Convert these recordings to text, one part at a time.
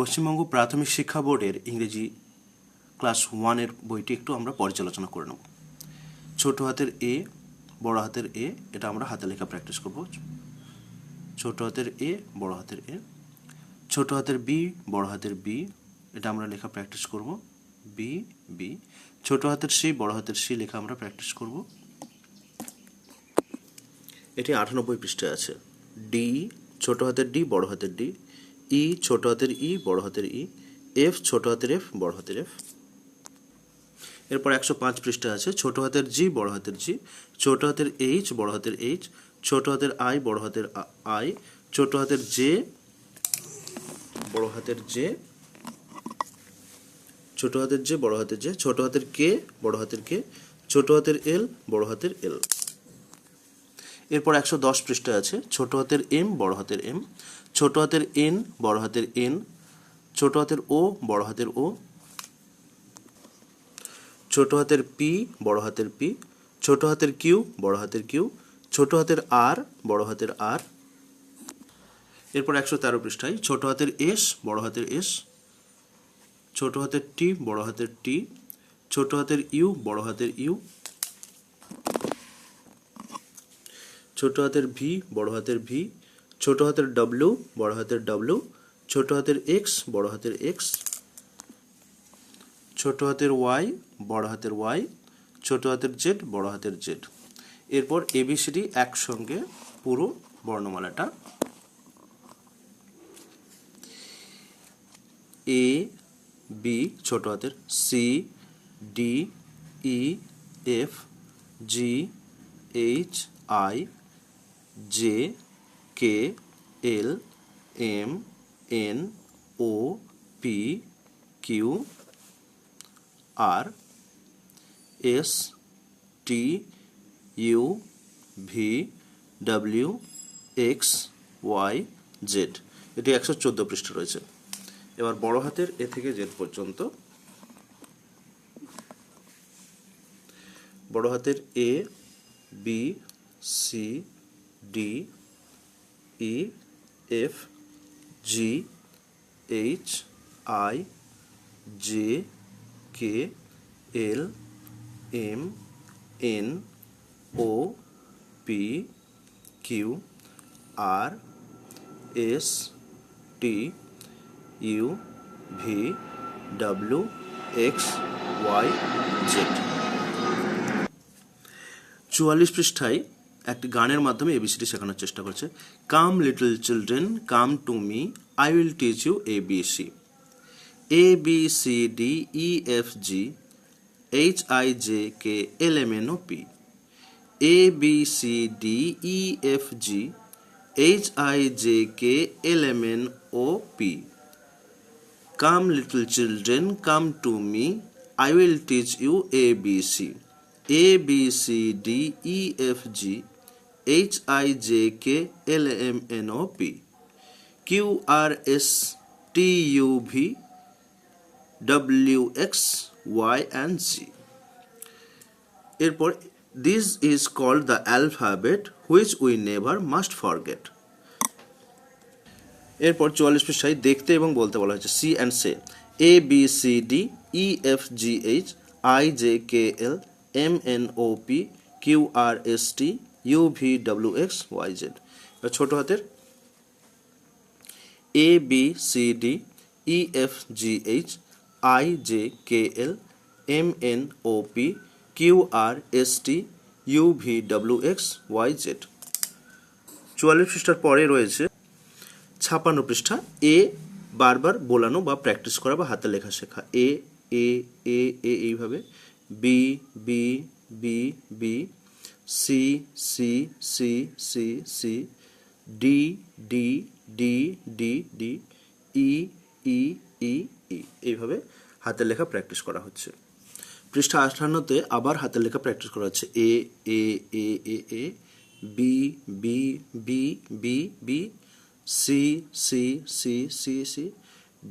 পশ্চিমবঙ্গ প্রাথমিক শিক্ষা বোর্ডের ইংরেজি ক্লাস 1-এর বইটি একটু আমরা পর্যালোচনা করে নেব। ছোট হাতের এ, বড় হাতের এ, এটা আমরা হাতে লেখা প্র্যাকটিস করব। ছোট হাতের এ, বড় হাতের এ। ছোট হাতের বি, বড় হাতের বি, এটা আমরা লেখা প্র্যাকটিস করব। B, B. ছোট হাতের সি, বড় হাতের সি লেখা আমরা প্র্যাকটিস করব। এটি 98 পৃষ্ঠায় আছে। ডি, ছোট হাতের ডি, বড় হাতের ডি। ই, ছোট হাতের ই, বড় হাতের ই। এফ, ছোট হাতের এফ, বড় হাতের এফ। এরপর 105 পৃষ্ঠা আছে। ছোট হাতের জি, বড় হাতের জি। ছোট হাতের এইচ, বড় হাতের এইচ। ছোট হাতের আই, বড় হাতের আই। ছোট হাতের জে, বড় হাতের জে। ছোট হাতের জে, বড় হাতের জে। ছোট হাতের কে, বড় হাতের কে। ছোট হাতের এল, বড় হাতের এল। এরপর 110 পৃষ্ঠা আছে। ছোট হাতের এম, বড় হাতের এম। ছোট হাতের এন, বড় হাতের এন। ছোট হাতের ও, বড় হাতের ও। ছোট হাতের পি, বড় হাতের পি। ছোট হাতের কিউ, বড় হাতের কিউ। ছোট হাতের আর, বড় হাতের আর। এরপর 113 পৃষ্ঠায় ছোট হাতের এস, বড় হাতের এস। ছোট হাতের টি, বড় হাতের টি। ছোট হাতের ইউ, বড় হাতের ইউ। ছোট হাতের ভি, বড় হাতের ভি। ছোট হাতের ডব্লিউ, বড় হাতের ডব্লিউ। ছোট হাতের এক্স, বড় হাতের এক্স। ছোট হাতের ওয়াই, বড় হাতের ওয়াই। ছোট হাতের জেড, বড় হাতের জেড। এরপর এবিসিডি একসঙ্গে পুরো বর্ণমালাটা। এ, বি, ছোট হাতের C, D, E, F, G, H, I, J, K, L, M, N, O, P, Q, R, S, T, U, V, W, X, Y, Z. এটি 114 পৃষ্ঠা রয়েছে। এবার বড় হাতের এ থেকে জেড পর্যন্ত। বড় হাতের A, B, C, D, E, F, G, H, I, J, K, L, M, N, O, P, Q, R, S, T, U, V, W, X, Y, Z. 44 পৃষ্ঠায় একটি গানের মাধ্যমে এবিসিডি শেখানোর চেষ্টা করছে। Come little children, come to me, I will teach you ABC. A B C D E F G H I J K L M N O P. A B C D E F G H I J K L M N O P. Come little children, come to me, I will teach you ABC. A B C D E F G H I J K L M N O P Q R S T U V W X Y and Z. এরপর this is called the alphabet which we never must forget. এরপর 44 পৃষ্ঠায় দেখতে এবং বলতে বলা হয়েছে। See and say, A B C D E F G H I J K L M N O P Q R S T U V W X Y Z. ছোট হাতের A B C D E F G H I J K L M N O P Q R S T U V W X Y Z. 44 পৃষ্ঠার পরে রয়েছে 56 পৃষ্ঠা। এ বারবার বোলানো বা practice করা বা হাতে লেখা শেখা। এ এ এ এ এইভাবে। B B B B. C C C C C. D D D D D. E E E E. এইভাবে হাতের লেখা প্র্যাকটিস করা হচ্ছে। পৃষ্ঠা 58-তে আবার হাতের লেখা প্র্যাকটিস করা হচ্ছে। A A A A A. B B B B B. C C C C C.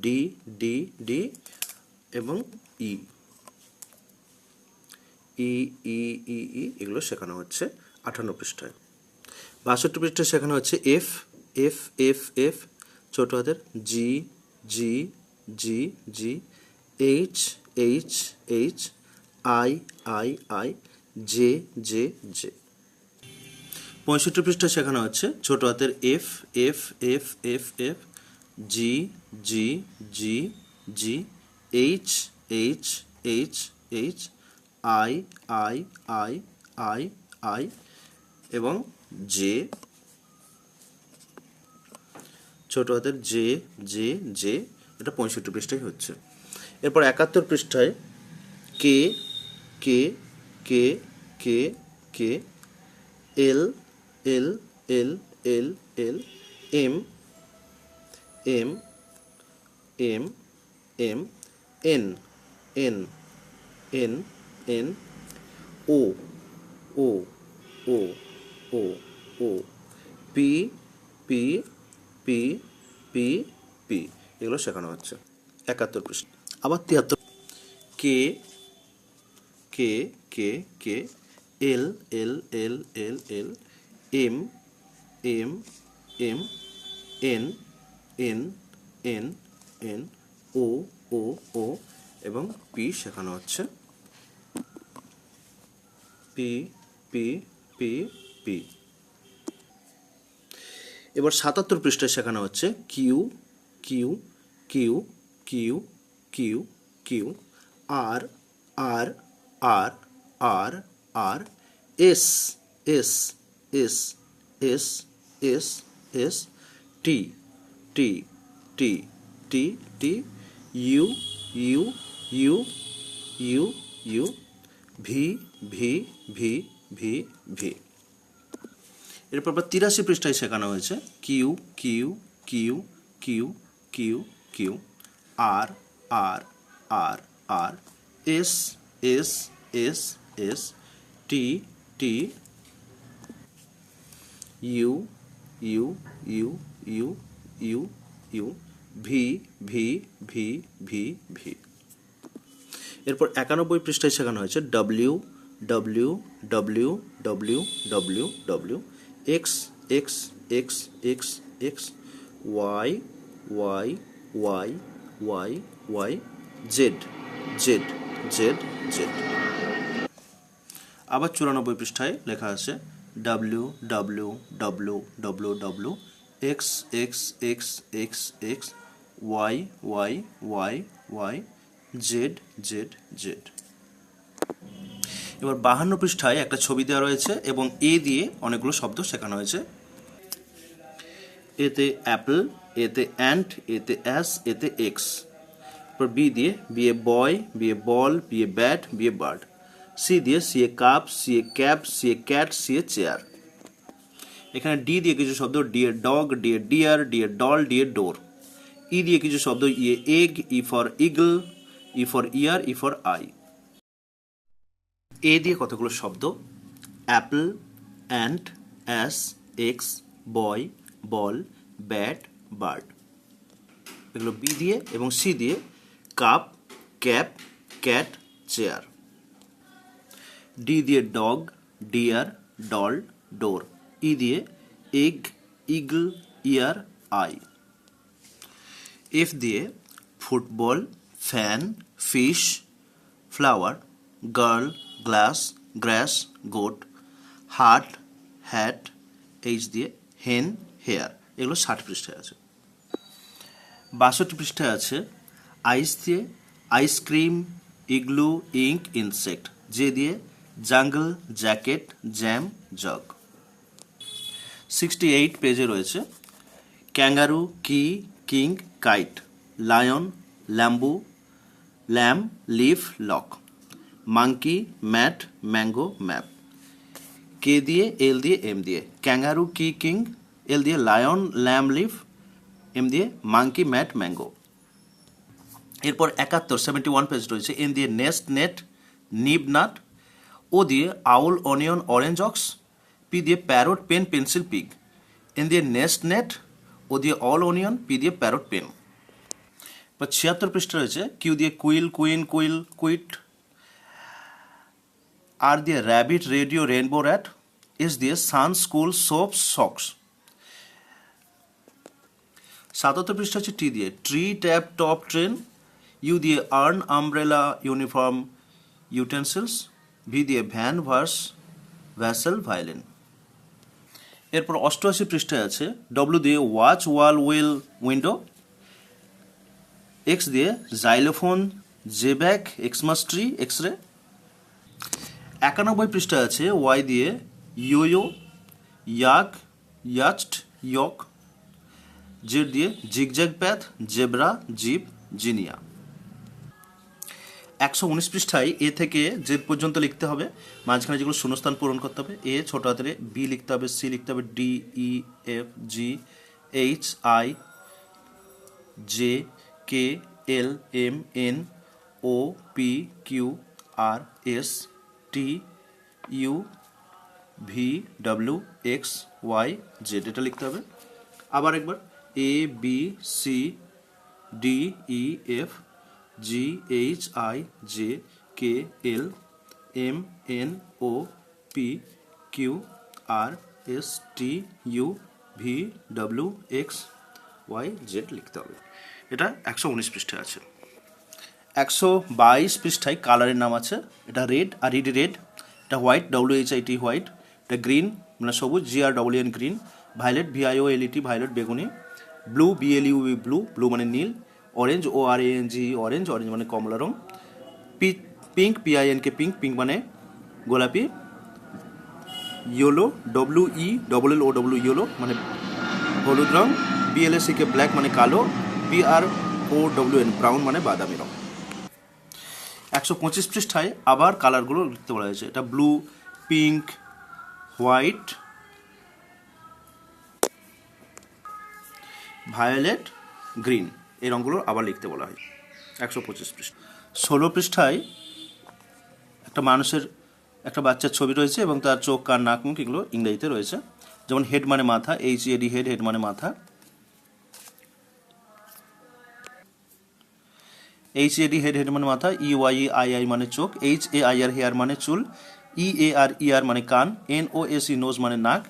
D D D এবং ই ই ই ই ই। এগুলো শেখানো হচ্ছে 58 পৃষ্ঠায়। 62 পৃষ্ঠায় শেখানো হচ্ছে এফ এফ এফ এফ। ছোট হাতের G G G G, H H H, I I I, J J J. 65 পৃষ্ঠায় শেখানো হচ্ছে ছোট হাতের F F F F F, G G G G, H H H H, I I I I I এবং J, ছোট হাতের J J J. এটা 65 পৃষ্ঠায় হচ্ছে। এরপর 71 পৃষ্ঠায় K K K K K, L L L L L, M M M M, N N N N, O O O O O, P P P P P, এগুলো শেখানো হচ্ছে 71 পৃষ্ঠা। আবার 73, K K K K, L L L L L, M M M, N N N N, O O O এবং P শেখানো হচ্ছে, P P P P. এবার 77 পৃষ্ঠায় শেখানো হচ্ছে Q Q Q Q Q Q, R R R R R, S S S S S S, T T T T T, U U U U U, V V V V V. এরপর 83 পৃষ্ঠায় শেখানো হয়েছে Q Q Q Q Q Q, R R R R, S S S S, T T, U U U U U U, V V V V V. এরপর 91 পৃষ্ঠায় শেখানো হয়েছে W W W W W W, X X X X X, Y Y Y Y Y, Z Z Z Z. আবার 94 পৃষ্ঠায় লেখা আছে W W W W W, X X X X X, Y Y Y Y, Z Z Z. এবার 52 পৃষ্ঠায় একটা ছবি দেওয়া রয়েছে এবং এ দিয়ে অনেকগুলো শব্দ শেখানো হয়েছে। এতে অ্যাপল, এতে অ্যান্ট, এতে অ্যাস, এতে এক্স। এরপর বি দিয়ে B a boy, B a ball, B a bat, B a bird. C দিয়ে C a cup, C a cap, C a cat, C a chair. এখানে ডি দিয়ে কিছু শব্দ, D a dog, D a deer, D a doll, D a door. E দিয়ে কিছু শব্দ, E a egg, E for eagle, E for ear, E for eye. A দিয়ে কতগুলো শব্দ, apple, ant, as, x, boy, ball, bat, bird. এগুলো B দিয়ে এবং C দিয়ে cup, cap, cat, chair. D দিয়ে dog, deer, doll, door. E দিয়ে egg, eagle, ear, eye. F দিয়ে football, fan, fish, flower, girl, glass, grass, goat, hut, hat. H দিয়ে hen, hair. এগুলো 60 পৃষ্ঠায় আছে। 62 পৃষ্ঠায় আছে আইস দিয়ে ice cream, igloo, ink, insect. J দিয়ে জাঙ্গল, জ্যাকেট, জ্যাম, জগ। 68 পেজে রয়েছে kangaroo, key, king, kite, lion, lamp, lamb, leaf, lock, monkey, mat, mango, map. K দিয়ে এল দিয়ে এম দিয়ে ক্যাঙ্গারু, কি, কিং, এল দিয়ে লায়ন, ল্যাম্ব, লিফ, এম দিয়ে monkey, mat, mango. এরপর 71 page রয়েছে N দিয়ে nest, net, nib, nut. O দিয়ে owl, onion, orange, ox. P দিয়ে parrot, pen, pencil, pig. N দিয়ে নেস্ট, নেট। ও দিয়ে owl, onion. P দিয়ে প্যারট, পেন। 76 পৃষ্ঠা রয়েছে কিউ দিয়ে quill, queen, quill, quit. R দিয়ে rabbit, radio, rainbow, rat. S দিয়ে সান, স্কুল, সোপ, সক্স। 77 পৃষ্ঠা হচ্ছে টি দিয়ে, tree, tap, top, train. U দিয়ে urn, umbrella, uniform, utensils. V দিয়ে ভ্যান, ভার্স, ভ্যাসেল, ভায়োলিন। এরপর 88 পৃষ্ঠায় আছে ডব্লিউ দিয়ে watch, wall, well, window. X দিয়ে xylophone, xebec, Xmas tree, X ray. 91 পৃষ্ঠায় আছে ওয়াই দিয়ে yoyo, yak, yacht, yolk. Z দিয়ে zigzag path, zebra, zip, zinnia. 119 পৃষ্ঠায় এ থেকে জেড পর্যন্ত লিখতে হবে, মাঝখানে যেগুলো শূন্যস্থান পূরণ করতে হবে। এ ছোট হাতের, বি লিখতে হবে, সি লিখতে হবে, D, E, F, G, H, I, J, K, L, M, N, O, P, Q, R, S, T, U, V, W, X, Y, Z, এটা লিখতে হবে। আবার একবার A, B, C, D, E, F, G, H, I, J, K, L, M, N, O, P, Q, R, S, T, U, V, W, X, Y, Z লিখতে হবে। এটা 119 পৃষ্ঠায় আছে। 122 পৃষ্ঠায় কালারের নাম আছে। এটা রেড, আর ইডি রেড। এটা হোয়াইট, WHIT হোয়াইট। এটা গ্রিন মানে সবুজ, GREN green. Violet, VIOLET violet বেগুনি। ব্লু, BLUE ব্লু, ব্লু মানে নীল। অরেঞ্জ, ORANGE অরেঞ্জ, অরেঞ্জ মানে কমলা রং। পিঙ্ক, PINK পিঙ্ক, পিঙ্ক মানে গোলাপি। ইয়েলো, WELLOW ইয়েলো মানে হলুদ রং। BLACK ব্ল্যাক মানে কালো। BROWN ব্রাউন মানে বাদামি রং। 125 পৃষ্ঠায় আবার কালারগুলো লিখতে বলা হয়েছে। এটা blue, pink, white, violet, green, এই রঙগুলো আবার লিখতে বলা হয়। 125 পৃষ্ঠা। 16 পৃষ্ঠায় একটা মানুষের, একটা বাচ্চার ছবি রয়েছে এবং তার চোখ, কান, নাক, মুখ এগুলো ইংরেজিতে রয়েছে। যেমন হেড মানে মাথা, HEAD হেড, হেড মানে মাথা। HEAD হেড, হেড মানে মাথা। EYEII মানে চোখ। HAIR হেয়ার মানে চুল। EAR মানে কান। NOSE নোজ মানে নাক।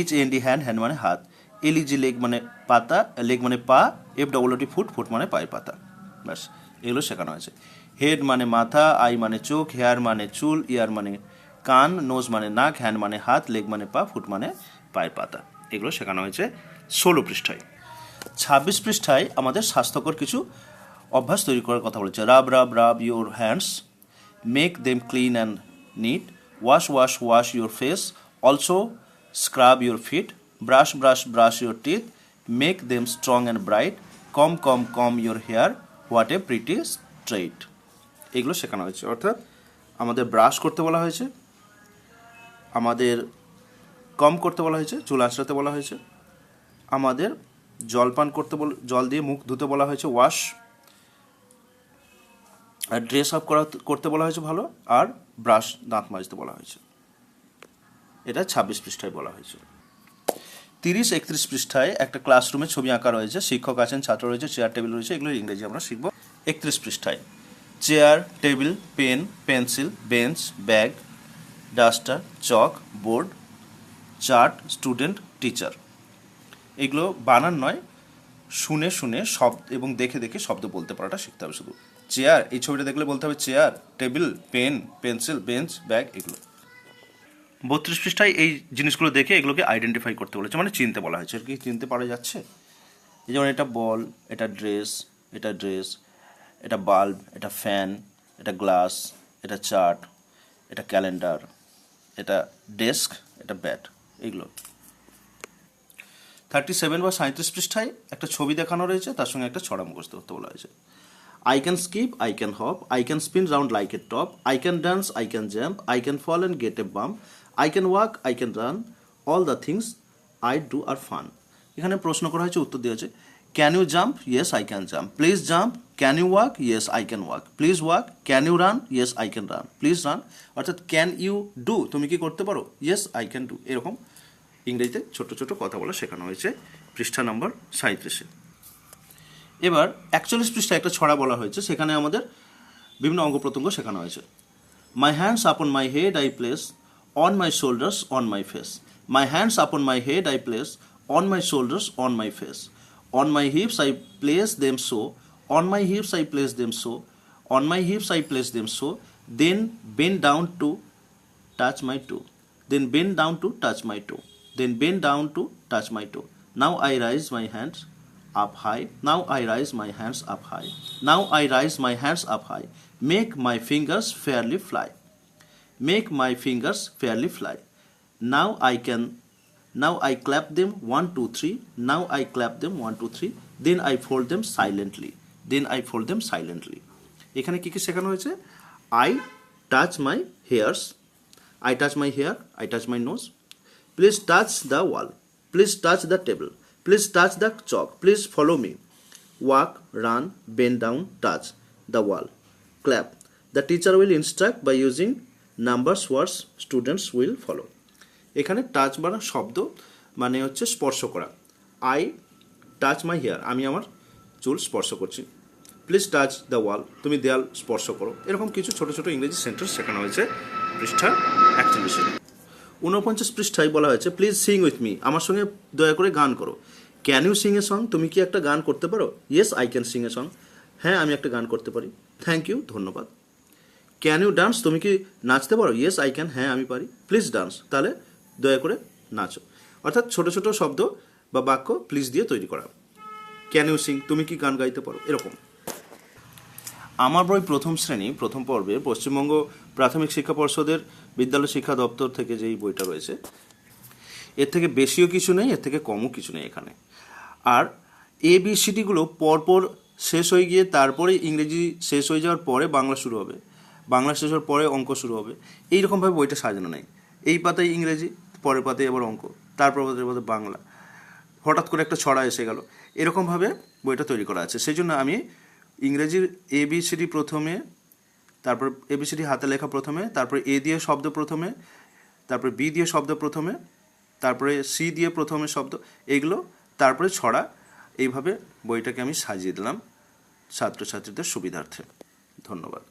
HAND হ্যান্ড, হ্যান্ড মানে হাত। LEG লেগ মানে পাতা, লেগ মানে পা। FOOT ফুট, ফুট মানে পায়ের পাতা। ব্যাস এগুলো শেখানো হয়েছে। হেড মানে মাথা, আই মানে চোখ, হেয়ার মানে চুল, ইয়ার মানে কান, নোজ মানে নাক, হ্যান্ড মানে হাত, লেগ মানে পা, ফুট মানে পায়ের পাতা। এগুলো শেখানো হয়েছে 16 পৃষ্ঠায়। 26 পৃষ্ঠায় আমাদের স্বাস্থ্যকর কিছু অভ্যাস তৈরি করার কথা বলেছে। Rub your hands, make them clean and neat, wash your face, also scrub your feet, brush your teeth, make them strong and bright, comb your hair, what a pretty straight. এগুলো শেখানো হয়েছে। অর্থাৎ আমাদের ব্রাশ করতে বলা হয়েছে, আমাদের কম করতে বলা হয়েছে, চুল আঁচড়াতে বলা হয়েছে, আমাদের জল পান করতে জল দিয়ে মুখ ধুতে বলা হয়েছে, ওয়াশ, আর ড্রেস আপ করতে বলা হয়েছে ভালো, আর ব্রাশ, দাঁত মাজতে বলা হয়েছে। এটা 26 পৃষ্ঠায় বলা হয়েছে। 30-31 পৃষ্ঠায় একটা ক্লাসরুমের ছবি আঁকা রয়েছে। শিক্ষক আছেন, ছাত্র রয়েছে, চেয়ার টেবিল রয়েছে। এগুলো ইংরেজি আমরা শিখব। 31 পৃষ্ঠায় chair, table, pen, pencil, bench, bag, duster, chalk, board, chart, student, teacher. এগুলো বানান নয়, শুনে শুনে শব্দ এবং দেখে দেখে শব্দ বলতে পারাটা শিখতে হবে। শুধু চেয়ার, এই ছবিটা দেখলে বলতে হবে chair, table, pen, pencil, bench, bag, এগুলো। 32 পৃষ্ঠায় এই জিনিসগুলো দেখে এগুলোকে আইডেন্টিফাই করতে বলেছে, মানে চিনতে বলা হয়েছে। কি চিনতে পারা যাচ্ছে? যেমন এটা বল, এটা ড্রেস, এটা বাল্ব, এটা ফ্যান, এটা গ্লাস, এটা চার্ট, এটা ক্যালেন্ডার, এটা ডেস্ক, এটা ব্যাট, এগুলো। 37 বা 37 পৃষ্ঠায় একটা ছবি দেখানো রয়েছে, তার সঙ্গে একটা ছড়া মুখস্থ করতে বলা হয়েছে। I can skip, I can hop, I can spin round like a top, I can dance, I can jump, I can fall and get a bump, I can walk, I can run, all the things I do are fun. এখানে প্রশ্ন করা হয়েছে, উত্তর দেওয়া হয়েছে। Can you jump? Yes, I can jump. Please jump. Can you walk? Yes, I can walk. Please walk. Can you run? Yes, I can run. Please run. অর্থাৎ can you do, তুমি কি করতে পারো? Yes, I can do. এরকম ইংরেজিতে ছোট ছোট কথা বলা শেখানো হয়েছে পৃষ্ঠা নম্বর 37-এ। এবার 41 পৃষ্ঠায় একটা ছড়া বলা হয়েছে, সেখানে আমাদের বিভিন্ন অঙ্গ প্রত্যঙ্গ শেখানো হয়েছে। My hands upon my head I place, on my shoulders, on my face. My hands upon my head I place, on my shoulders, on my face. On my hips I place them so. On my hips I place them so. On my hips I place them so. Then bend down to touch my toe. Then bend down to touch my toe. Then bend down to touch my toe. Now I raise my hands up high. Now I raise my hands up high. Now I raise my hands up high. Make my fingers fairly fly. Make my fingers fairly fly. Now I clap them 1 2 3. Now I clap them 1 2 3. Then I fold them silently. Then I fold them silently. এখানে কি কি শেখানো হয়েছে? I touch my hairs. I touch my hair. I touch my nose. Please touch the wall. Please touch the table. Please touch the chalk. Please follow me. Walk, run, bend down, touch the wall. Clap. The teacher will instruct by using numbers words students will follow. এখানে touch মানে শব্দ মানে হচ্ছে স্পর্শ করা। I touch my hair, আমি আমার চুল স্পর্শ করছি। প্লিজ টাচ দ্য ওয়াল, তুমি দেয়াল স্পর্শ করো। এরকম কিছু ছোট ছোট ইংরেজি সেন্টেন্স শেখানো হয়েছে পৃষ্ঠা 41। 49 পৃষ্ঠায় বলা হয়েছে প্লিজ সিং উইথ মি, আমার সঙ্গে দয়া করে গান করো। Can you sing a song, তুমি কি একটা গান করতে পারো? Yes I can sing a song, হ্যাঁ আমি একটা গান করতে পারি। থ্যাংক ইউ, ধন্যবাদ। ক্যান ইউ ডান্স, তুমি কি নাচতে পারো? ইয়েস আই ক্যান, হ্যাঁ আমি পারি। প্লিজ ডান্স, তাহলে দয়া করে নাচো। অর্থাৎ ছোট ছোট শব্দ বা বাক্য প্লিজ দিয়ে তৈরি করা। ক্যান ইউ সিং, তুমি কি গান গাইতে পারো, এরকম। আমার বই প্রথম শ্রেণী প্রথম পর্বে পশ্চিমবঙ্গ প্রাথমিক শিক্ষা পর্ষদের বিদ্যালয় শিক্ষা দপ্তর থেকে যেই বইটা রয়েছে, এর থেকে বেশিও কিছু নেই, এর থেকে কমও কিছু নেই এখানে। আর ABCDগুলো পরপর শেষ হয়ে গিয়ে তারপরে ইংরেজি শেষ হয়ে যাওয়ার পরে বাংলা শুরু হবে, বাংলা শেষ হওয়ার পরে অঙ্ক শুরু হবে। এইরকমভাবে বইটা সাজানো নেই। এই পাতায় ইংরেজি, পরের পাতায় আবার অঙ্ক, তারপর পাতায় বাংলা, হঠাৎ করে একটা ছড়া এসে গেল, এরকমভাবে বইটা তৈরি করা আছে। সেই জন্য আমি ইংরেজির ABCD প্রথমে, তারপর ABCD হাতে লেখা প্রথমে, তারপরে A দিয়ে শব্দ প্রথমে, তারপরে B দিয়ে শব্দ প্রথমে, তারপরে C দিয়ে প্রথমে শব্দ, এগুলো, তারপরে ছড়া, এইভাবে বইটাকে আমি সাজিয়ে দিলাম ছাত্রছাত্রীদের সুবিধার্থে। ধন্যবাদ।